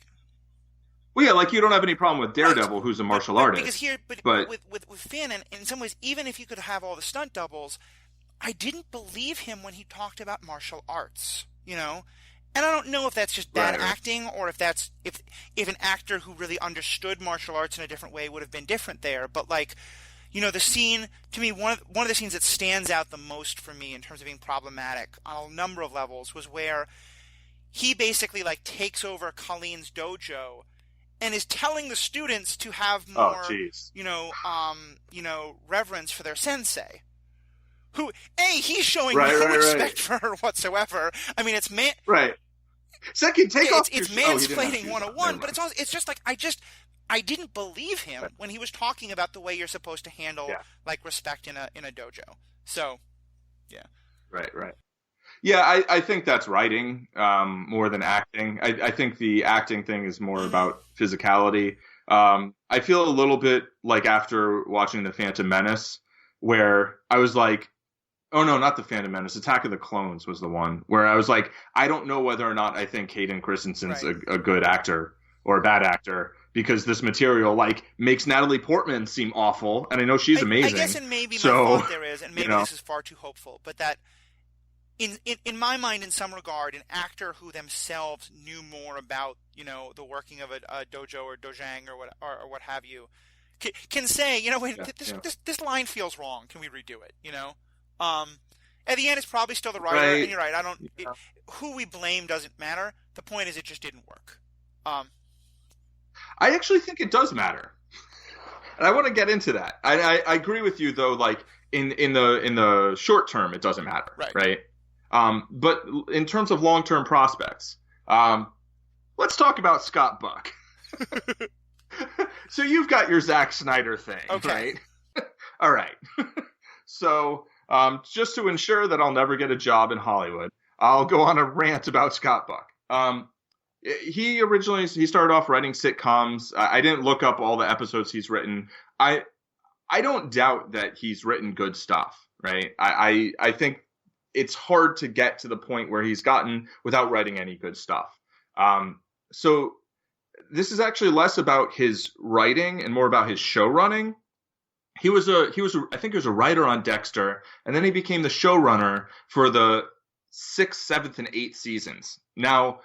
Well, yeah, like you don't have any problem with Daredevil, who's a martial artist. Because here, but with Finn, and in some ways, even if you could have all the stunt doubles, I didn't believe him when he talked about martial arts. And I don't know if that's just bad acting, or if that's if an actor who really understood martial arts in a different way would have been different there. But like, the scene to me, one of the scenes that stands out the most for me in terms of being problematic on a number of levels was where he basically like takes over Colleen's dojo and is telling the students to have more, reverence for their sensei. Who he's showing no respect for her whatsoever. I mean, it's right. Second, take off. It's mansplaining 101, but it's just like I didn't believe him when he was talking about the way you're supposed to handle like respect in a dojo. So, yeah. Right. Yeah, I think that's writing more than acting. I think the acting thing is more about physicality. I feel a little bit like after watching The Phantom Menace, where I was like, oh, no, not The Phantom Menace. Attack of the Clones was the one where I was like, I don't know whether or not I think Hayden Christensen's a good actor or a bad actor, because this material like makes Natalie Portman seem awful, and I know she's amazing. I guess, and maybe my thought there is, and maybe this is far too hopeful, but that in my mind, in some regard, an actor who themselves knew more about the working of a dojo or dojang or what have you can say, this line feels wrong. Can we redo it? At the end, it's probably still the writer, and you're right. Who we blame doesn't matter. The point is, it just didn't work. I actually think it does matter, and I want to get into that. I agree with you, though. Like in the short term, it doesn't matter, right? But in terms of long-term prospects, let's talk about Scott Buck. So you've got your Zack Snyder thing, right? All right. So just to ensure that I'll never get a job in Hollywood, I'll go on a rant about Scott Buck. He started off writing sitcoms. I didn't look up all the episodes he's written. I don't doubt that he's written good stuff, right? I think it's hard to get to the point where he's gotten without writing any good stuff. So this is actually less about his writing and more about his show running. I think he was a writer on Dexter, and then he became the showrunner for the 6th, 7th, and 8th seasons. Now,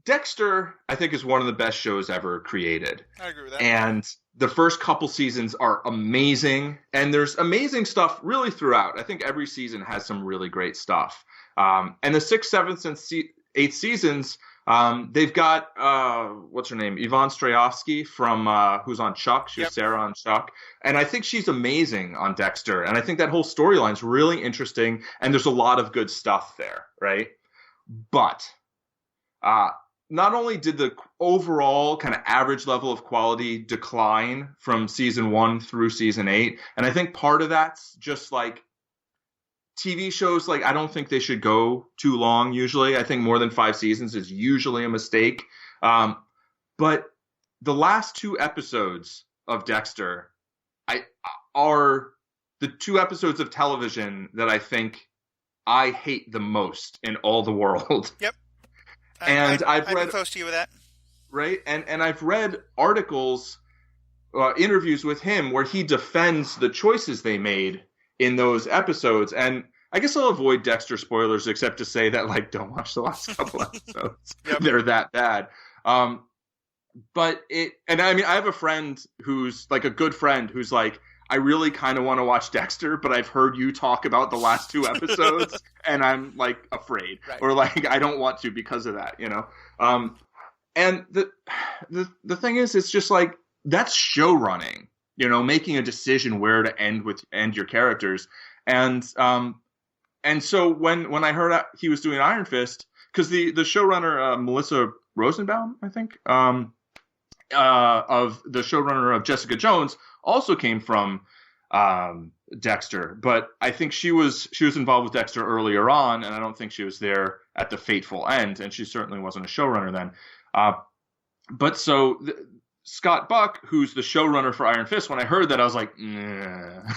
Dexter, I think, is one of the best shows ever created. I agree with that. And the first couple seasons are amazing, and there's amazing stuff really throughout. I think every season has some really great stuff. And the 6th, 7th, and 8th seasons, they've got what's her name, Yvonne Strahovski from who's on Chuck. She was Sarah on Chuck, and I think she's amazing on Dexter. And I think that whole storyline's really interesting, and there's a lot of good stuff there, right? But not only did the overall kind of average level of quality decline from season 1 through season 8, and I think part of that's just like TV shows, like I don't think they should go too long usually. I think more than 5 seasons is usually a mistake. But the last 2 episodes of Dexter are the 2 episodes of television that I think I hate the most in all the world. Yep. And I've read close to you with that. Right. And I've read articles, interviews with him where he defends the choices they made in those episodes. And I guess I'll avoid Dexter spoilers, except to say that, like, don't watch the last couple episodes. They're that bad. But and I mean, I have a friend who's like a good friend who's like, I really kind of want to watch Dexter, but I've heard you talk about the last 2 episodes and I'm like afraid, or like, I don't want to because of that, and the thing is, it's just like, that's show running, making a decision where to end your characters. And so when I heard he was doing Iron Fist, because the showrunner, Melissa Rosenbaum, I think, of the showrunner of Jessica Jones also came from Dexter, but I think she was involved with Dexter earlier on, and I don't think she was there at the fateful end, and she certainly wasn't a showrunner then. But so Scott Buck, who's the showrunner for Iron Fist, when I heard that, I was like, nah. Right.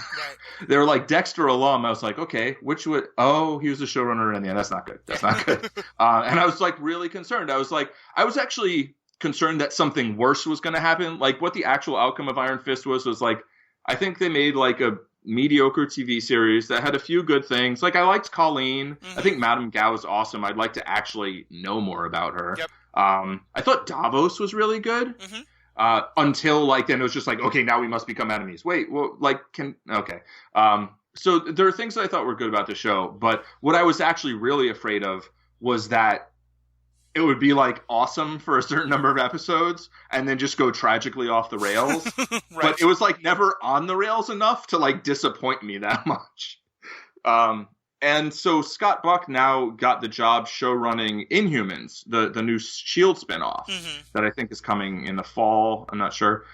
They were like Dexter alum. I was like, okay, which would? Oh, he was the showrunner in the end. That's not good. That's not good. And I was like really concerned. I was actually concerned that something worse was going to happen. Like what the actual outcome of Iron Fist was like, I think they made like a mediocre TV series that had a few good things. Like I liked Colleen. Mm-hmm. I think Madame Gao is awesome. I'd like to actually know more about her. Yep. I thought Davos was really good. Mm-hmm. Until like then it was just like, okay, now we must become enemies. Wait, well, like okay. So there are things that I thought were good about the show, but what I was actually really afraid of was that it would be like awesome for a certain number of episodes and then just go tragically off the rails. Right. But it was like never on the rails enough to like disappoint me that much. And so Scott Buck now got the job show running Inhumans, the new S.H.I.E.L.D. spinoff that I think is coming in the fall. I'm not sure.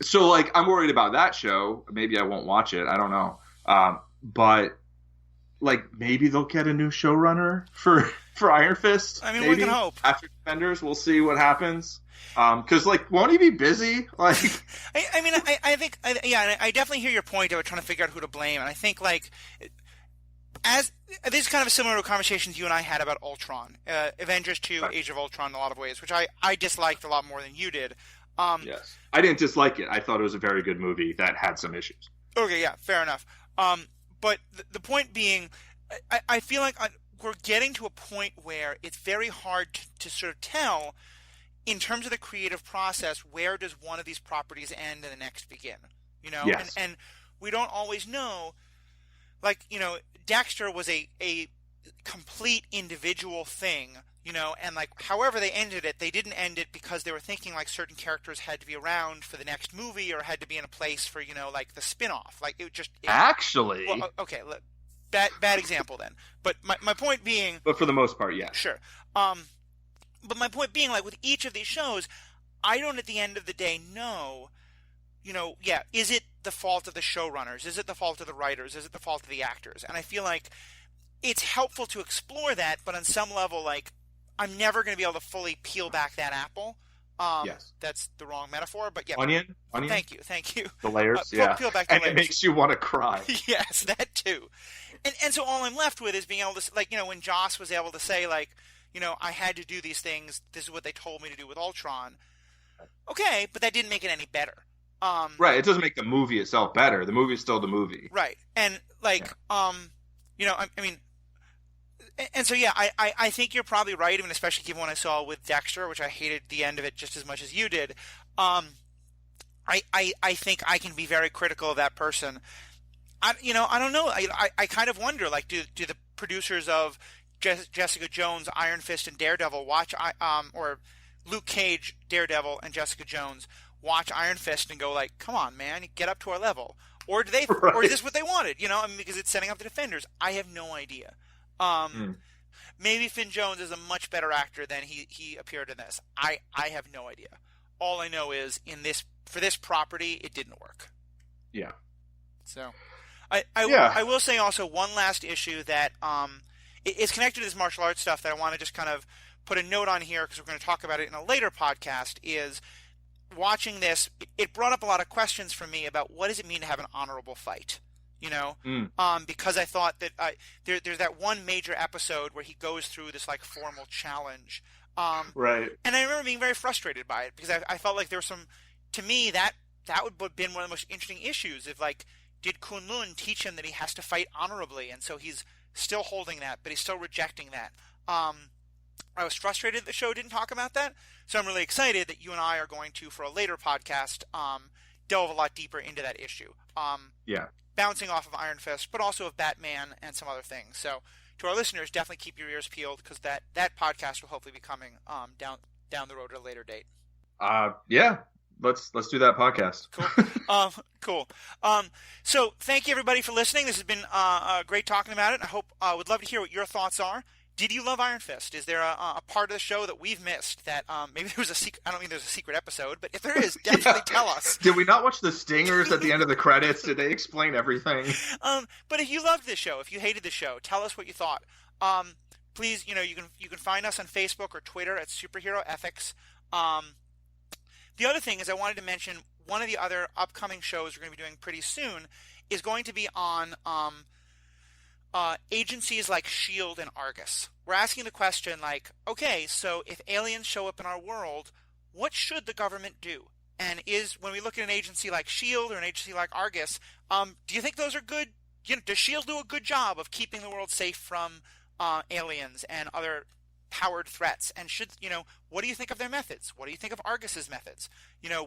So like I'm worried about that show. Maybe I won't watch it. I don't know. But like maybe they'll get a new showrunner for Iron Fist. I mean, maybe. We can hope. After Defenders, we'll see what happens. Because like, won't he be busy? Like, I think, I definitely hear your point about trying to figure out who to blame, and I think like, as this is kind of similar to conversations you and I had about Ultron, Avengers 2, right. Age of Ultron, in a lot of ways, which I disliked a lot more than you did. Yes, I didn't dislike it. I thought it was a very good movie that had some issues. Okay, yeah, fair enough. But the point being, I feel like we're getting to a point where it's very hard to sort of tell, in terms of the creative process, where does one of these properties end and the next begin? You know, yes. and we don't always know. Like, you know, Dexter was a complete individual thing, you know, and like however they ended it, they didn't end it because they were thinking like certain characters had to be around for the next movie or had to be in a place for, you know, like the spin-off. Like actually. Well, okay, bad example then. But my point being. But for the most part, yeah. Sure. But my point being, like with each of these shows, I don't at the end of the day know, you know, is it the fault of the showrunners? Is it the fault of the writers? Is it the fault of the actors? And I feel like it's helpful to explore that, but on some level, like, I'm never going to be able to fully peel back that apple. Yes. That's the wrong metaphor, but yeah. Onion? Thank you. The layers, yeah. Peel back the layers. And it makes you want to cry. Yes, that too. And so all I'm left with is being able to, like, you know, when Joss was able to say, like, you know, I had to do these things. This is what they told me to do with Ultron. Okay, but that didn't make it any better. Right. It doesn't make the movie itself better. The movie is still the movie. Right. And like, you know, I mean, and so yeah, I think you're probably right. I mean, especially given what I saw with Dexter, which I hated the end of it just as much as you did. I think I can be very critical of that person. I don't know. I kind of wonder, like, do the producers of Jessica Jones, Iron Fist, and Daredevil watch, or Luke Cage, Daredevil, and Jessica Jones watch Iron Fist and go like, come on, man, get up to our level? Or do they, right. Or is this what they wanted? You know, I mean, because it's setting up the Defenders. I have no idea. Maybe Finn Jones is a much better actor than he appeared in this. I have no idea. All I know is for this property, it didn't work. Yeah. So, I will say also one last issue that is connected to this martial arts stuff that I want to just kind of put a note on here because we're going to talk about it in a later podcast. Is watching this, it brought up a lot of questions for me about what does it mean to have an honorable fight. You know, because I thought that there's that one major episode where he goes through this like formal challenge, right? And I remember being very frustrated by it because I felt like there was some, to me that would have been one of the most interesting issues. If like, did Kunlun teach him that he has to fight honorably, and so he's still holding that, but he's still rejecting that. I was frustrated that the show didn't talk about that, so I'm really excited that you and I are going to, for a later podcast, delve a lot deeper into that issue. Yeah. Bouncing off of Iron Fist, but also of Batman and some other things. So, to our listeners, definitely keep your ears peeled because that podcast will hopefully be coming down the road at a later date. Yeah, let's do that podcast. Cool. Cool. So, thank you everybody for listening. This has been great talking about it. I hope would love to hear what your thoughts are. Did you love Iron Fist? Is there a part of the show that we've missed that maybe there was a secret? I don't mean there's a secret episode, but if there is, definitely tell us. Did we not watch the stingers at the end of the credits? Did they explain everything? But if you loved this show, if you hated the show, tell us what you thought. Please, you can find us on Facebook or Twitter at Superhero Ethics. The other thing is I wanted to mention one of the other upcoming shows we're going to be doing pretty soon is going to be on agencies like S.H.I.E.L.D. and Argus. We're asking the question like, okay, so if aliens show up in our world, what should the government do? And when we look at an agency like S.H.I.E.L.D. or an agency like Argus, do you think those are good? Does S.H.I.E.L.D. do a good job of keeping the world safe from aliens and other powered threats? And what do you think of their methods? What do you think of Argus's methods?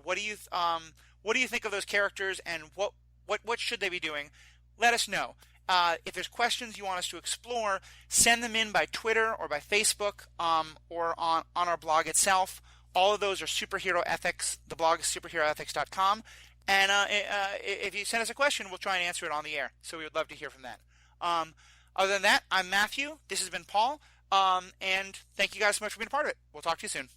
What do you think of those characters, and what should they be doing? Let us know. If there's questions you want us to explore, send them in by Twitter or by Facebook or on our blog itself. All of those are Superhero Ethics. The blog is superheroethics.com. And if you send us a question, we'll try and answer it on the air. So we would love to hear from that. Other than that, I'm Matthew. This has been Paul. And thank you guys so much for being a part of it. We'll talk to you soon.